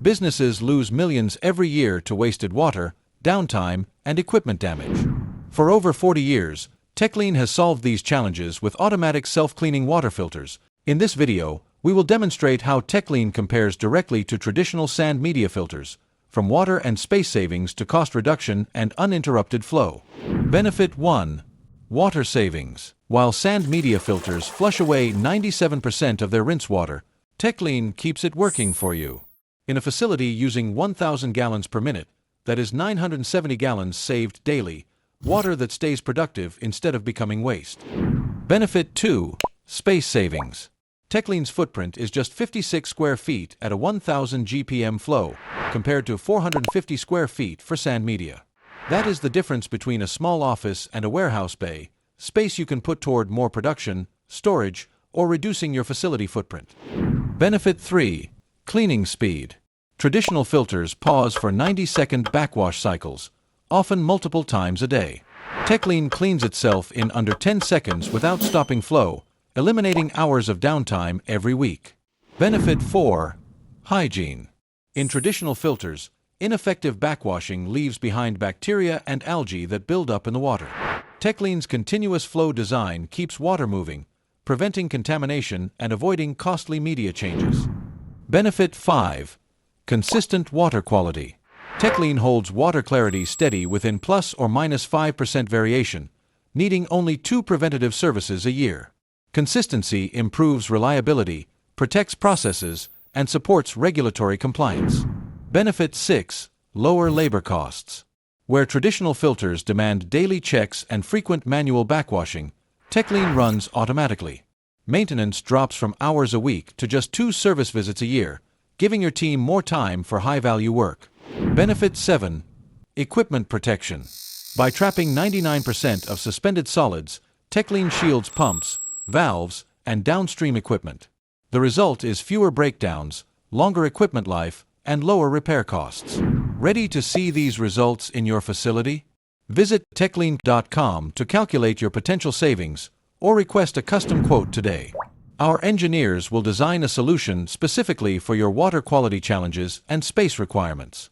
businesses lose millions every year to wasted water, downtime, and equipment damage. For over 40 years, Tekleen has solved these challenges with automatic self-cleaning water filters. In this video, we will demonstrate how Tekleen compares directly to traditional sand media filters, from water and space savings to cost reduction and uninterrupted flow. Benefit 1. Water savings. While sand media filters flush away 97% of their rinse water, Tekleen keeps it working for you. In a facility using 1,000 gallons per minute, that is 970 gallons saved daily, water that stays productive instead of becoming waste. Benefit 2. Space savings. Tekleen's footprint is just 56 square feet at a 1,000 GPM flow, compared to 450 square feet for sand media. That is the difference between a small office and a warehouse bay, space you can put toward more production, storage, or reducing your facility footprint. Benefit 3. Cleaning speed. Traditional filters pause for 90-second backwash cycles, often multiple times a day. Tekleen cleans itself in under 10 seconds without stopping flow, eliminating hours of downtime every week. Benefit 4. Hygiene. In traditional filters, ineffective backwashing leaves behind bacteria and algae that build up in the water. Tekleen's continuous flow design keeps water moving, preventing contamination and avoiding costly media changes. Benefit 5. Consistent water quality. Tekleen holds water clarity steady within plus or minus 5% variation, needing only 2 preventative services a year. Consistency improves reliability, protects processes, and supports regulatory compliance. Benefit 6. Lower labor costs. Where traditional filters demand daily checks and frequent manual backwashing, Tekleen runs automatically. Maintenance drops from hours a week to just 2 service visits a year, giving your team more time for high-value work. Benefit 7. Equipment protection. By trapping 99% of suspended solids, Tekleen shields pumps, valves, and downstream equipment. The result is fewer breakdowns, longer equipment life, and lower repair costs. Ready to see these results in your facility? Visit tekleen.com to calculate your potential savings or request a custom quote today. Our engineers will design a solution specifically for your water quality challenges and space requirements.